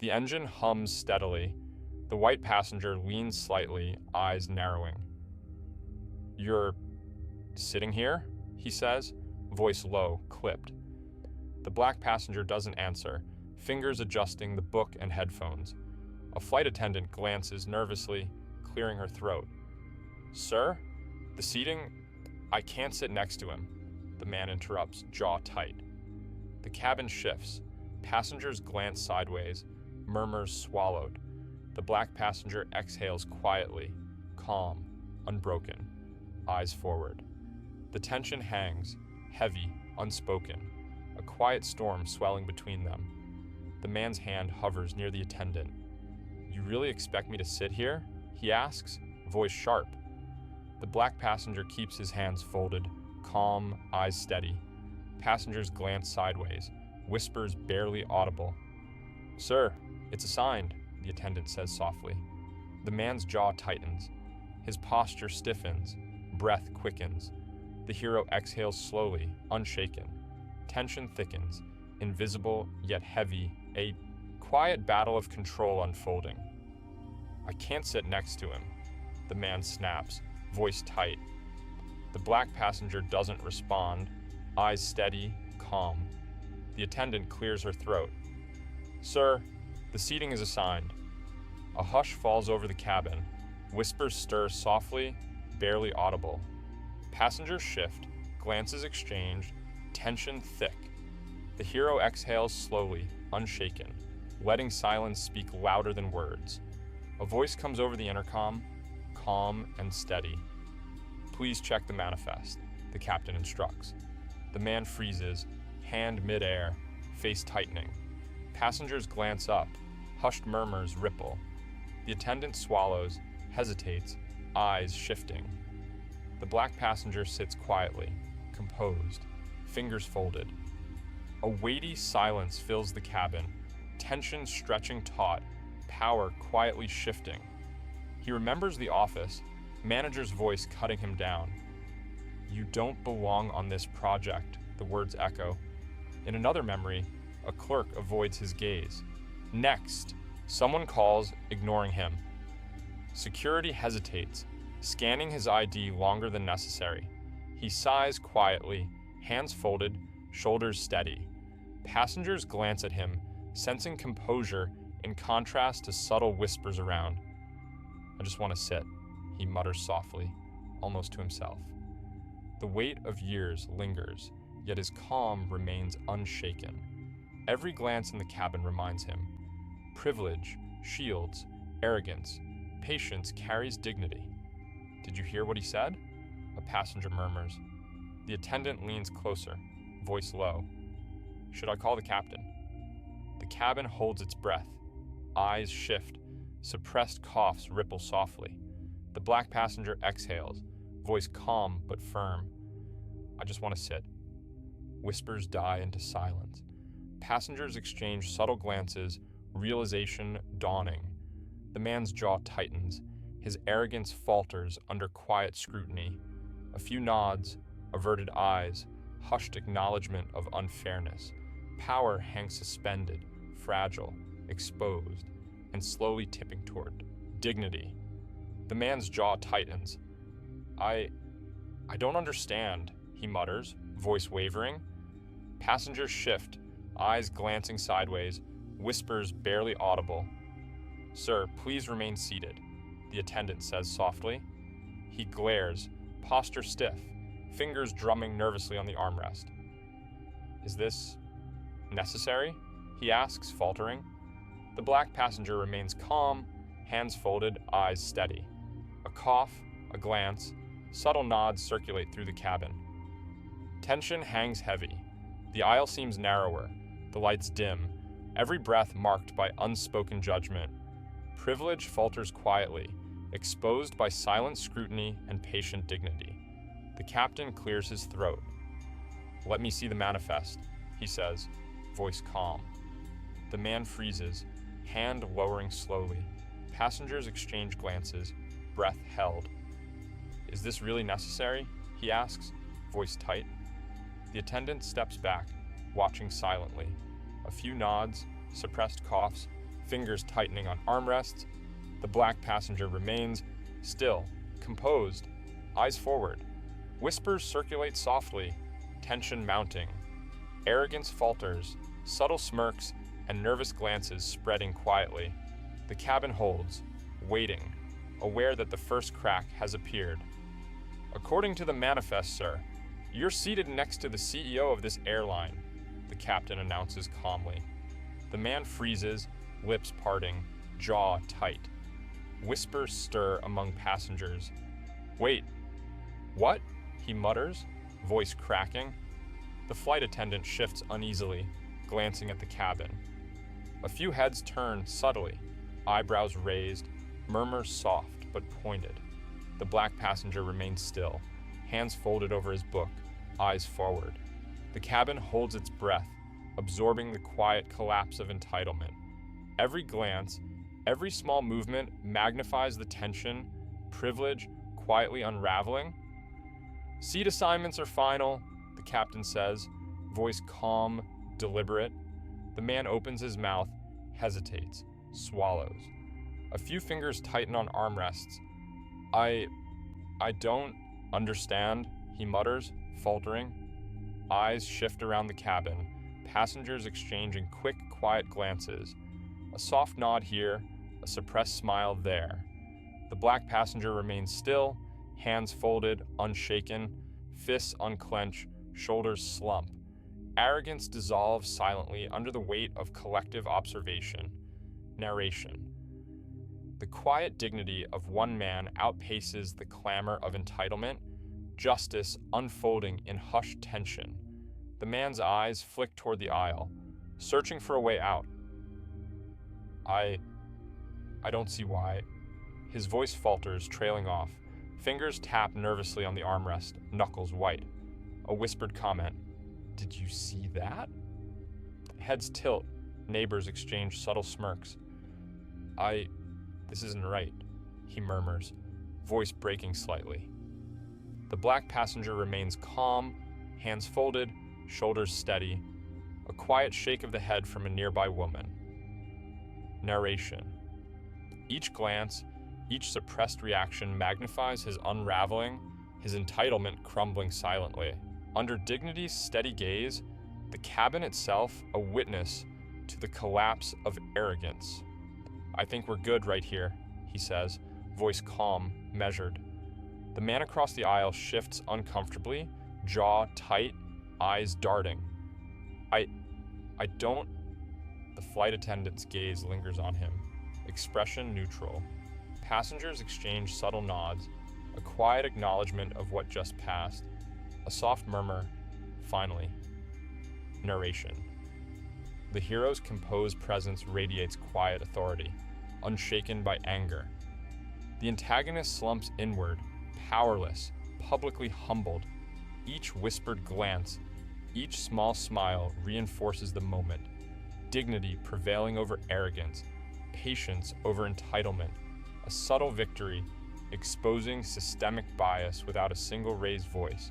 The engine hums steadily. The white passenger leans slightly, eyes narrowing. "You're sitting here?" he says, voice low, clipped. The black passenger doesn't answer, fingers adjusting the book and headphones. A flight attendant glances nervously, clearing her throat. "Sir? The seating? I can't sit next to him." The man interrupts, jaw tight. The cabin shifts. Passengers glance sideways, murmurs swallowed. The black passenger exhales quietly, calm, unbroken, eyes forward. The tension hangs, heavy, unspoken, a quiet storm swelling between them. The man's hand hovers near the attendant. "You really expect me to sit here?" he asks, voice sharp. The black passenger keeps his hands folded, calm, eyes steady. Passengers glance sideways, whispers barely audible. "Sir, it's assigned," the attendant says softly. The man's jaw tightens. His posture stiffens, breath quickens. The hero exhales slowly, unshaken. Tension thickens, invisible yet heavy, a quiet battle of control unfolding. "I can't sit next to him," the man snaps, voice tight. The black passenger doesn't respond, eyes steady, calm. The attendant clears her throat. "Sir, the seating is assigned." A hush falls over the cabin. Whispers stir softly, barely audible. Passengers shift, glances exchanged, tension thick. The hero exhales slowly, unshaken, letting silence speak louder than words. A voice comes over the intercom, calm and steady. "Please check the manifest," the captain instructs. The man freezes, hand midair, face tightening. Passengers glance up, hushed murmurs ripple. The attendant swallows, hesitates, eyes shifting. The black passenger sits quietly, composed, fingers folded. A weighty silence fills the cabin, tension stretching taut, power quietly shifting. He remembers the office, manager's voice cutting him down. "You don't belong on this project," the words echo. In another memory, a clerk avoids his gaze. Next, someone calls, ignoring him. Security hesitates, scanning his ID longer than necessary. He sighs quietly, hands folded, shoulders steady. Passengers glance at him, sensing composure in contrast to subtle whispers around. "I just want to sit," he mutters softly, almost to himself. The weight of years lingers, yet his calm remains unshaken. Every glance in the cabin reminds him. Privilege shields, arrogance, patience carries dignity. "Did you hear what he said?" a passenger murmurs. The attendant leans closer, voice low. "Should I call the captain?" The cabin holds its breath. Eyes shift, suppressed coughs ripple softly. The black passenger exhales, voice calm but firm. "I just want to sit." Whispers die into silence. Passengers exchange subtle glances, realization dawning. The man's jaw tightens. His arrogance falters under quiet scrutiny. A few nods, averted eyes, hushed acknowledgement of unfairness. Power hangs suspended, fragile, exposed, and slowly tipping toward dignity. The man's jaw tightens. I don't understand," he mutters, voice wavering. Passengers shift, eyes glancing sideways, whispers barely audible. "Sir, please remain seated," the attendant says softly. He glares, posture stiff, fingers drumming nervously on the armrest. "Is this necessary?" he asks, faltering. The black passenger remains calm, hands folded, eyes steady. A cough, a glance, subtle nods circulate through the cabin. Tension hangs heavy. The aisle seems narrower, the lights dim, every breath marked by unspoken judgment. Privilege falters quietly, exposed by silent scrutiny and patient dignity. The captain clears his throat. "Let me see the manifest," he says, voice calm. The man freezes, hand lowering slowly. Passengers exchange glances, breath held. "Is this really necessary?" he asks, voice tight. The attendant steps back, watching silently. A few nods, suppressed coughs, fingers tightening on armrests. The black passenger remains still, composed, eyes forward. Whispers circulate softly, tension mounting. Arrogance falters, subtle smirks and nervous glances spreading quietly. The cabin holds, waiting, aware that the first crack has appeared. "According to the manifest, sir, you're seated next to the CEO of this airline," the captain announces calmly. The man freezes, lips parting, jaw tight. Whispers stir among passengers. "Wait, what?" he mutters, voice cracking. The flight attendant shifts uneasily, glancing at the cabin. A few heads turn subtly, eyebrows raised, murmurs soft but pointed. The black passenger remains still, hands folded over his book, eyes forward. The cabin holds its breath, absorbing the quiet collapse of entitlement. Every glance, every small movement magnifies the tension, privilege quietly unraveling. "Seat assignments are final," the captain says, voice calm, deliberate. The man opens his mouth, hesitates, swallows. A few fingers tighten on armrests. I don't understand," he mutters, faltering. Eyes shift around the cabin, passengers exchanging quick, quiet glances. A soft nod here, a suppressed smile there. The black passenger remains still, hands folded, unshaken, fists unclench, shoulders slump. Arrogance dissolves silently under the weight of collective observation. Narration. The quiet dignity of one man outpaces the clamor of entitlement, justice unfolding in hushed tension. The man's eyes flick toward the aisle, searching for a way out. I don't see why." His voice falters, trailing off. Fingers tap nervously on the armrest, knuckles white. A whispered comment. "Did you see that?" Heads tilt, neighbors exchange subtle smirks. This isn't right," he murmurs, voice breaking slightly. The black passenger remains calm, hands folded, shoulders steady. A quiet shake of the head from a nearby woman. Narration. Each glance, each suppressed reaction magnifies his unraveling, his entitlement crumbling silently. Under dignity's steady gaze, the cabin itself a witness to the collapse of arrogance. "I think we're good right here," he says, voice calm, measured. The man across the aisle shifts uncomfortably, jaw tight, eyes darting. I don't..." The flight attendant's gaze lingers on him, expression neutral. Passengers exchange subtle nods, a quiet acknowledgement of what just passed, a soft murmur, finally. Narration. The hero's composed presence radiates quiet authority, unshaken by anger. The antagonist slumps inward, powerless, publicly humbled. Each whispered glance, each small smile reinforces the moment. Dignity prevailing over arrogance, patience over entitlement, a subtle victory, exposing systemic bias without a single raised voice.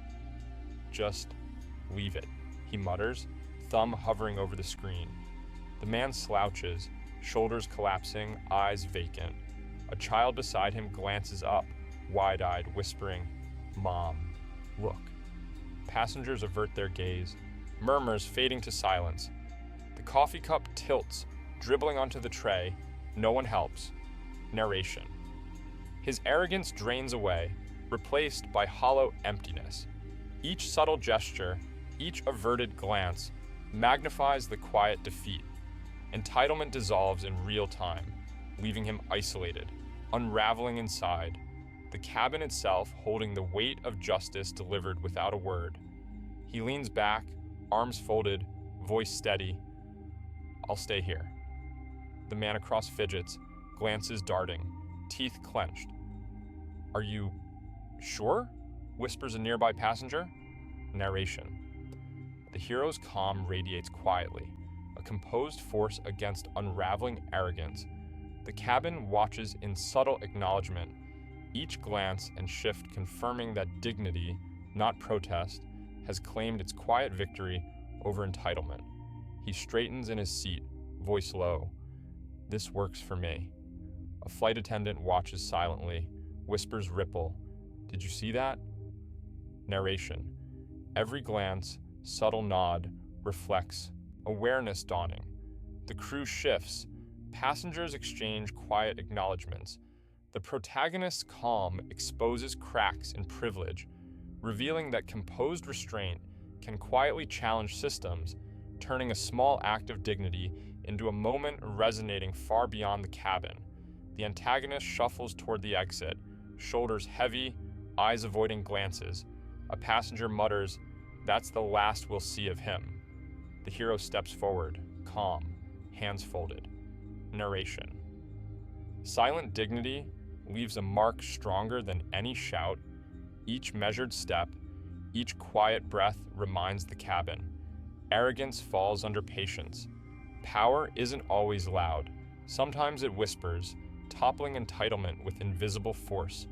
"Just leave it," he mutters, thumb hovering over the screen. The man slouches, shoulders collapsing, eyes vacant. A child beside him glances up, wide-eyed, whispering, "Mom, look." Passengers avert their gaze, murmurs fading to silence. The coffee cup tilts, dribbling onto the tray. No one helps. Narration. His arrogance drains away, replaced by hollow emptiness. Each subtle gesture, each averted glance, magnifies the quiet defeat. Entitlement dissolves in real time, leaving him isolated, unraveling inside, the cabin itself holding the weight of justice delivered without a word. He leans back, arms folded, voice steady. "I'll stay here." The man across fidgets, glances darting, teeth clenched. "Are you sure?" whispers a nearby passenger. Narration. The hero's calm radiates quietly, a composed force against unraveling arrogance. The cabin watches in subtle acknowledgement, each glance and shift confirming that dignity, not protest, has claimed its quiet victory over entitlement. He straightens in his seat, voice low. This works for me. A flight attendant watches silently, whispers ripple. Did you see that? Narration. Every glance, subtle nod, reflects awareness dawning. The crew shifts. Passengers exchange quiet acknowledgments. The protagonist's calm exposes cracks in privilege, revealing that composed restraint can quietly challenge systems, turning a small act of dignity into a moment resonating far beyond the cabin. The antagonist shuffles toward the exit, shoulders heavy, eyes avoiding glances. A passenger mutters, "That's the last we'll see of him." The hero steps forward, calm, hands folded. Narration. Silent dignity leaves a mark stronger than any shout. Each measured step, each quiet breath reminds the cabin. Arrogance falls under patience. Power isn't always loud. Sometimes it whispers, toppling entitlement with invisible force.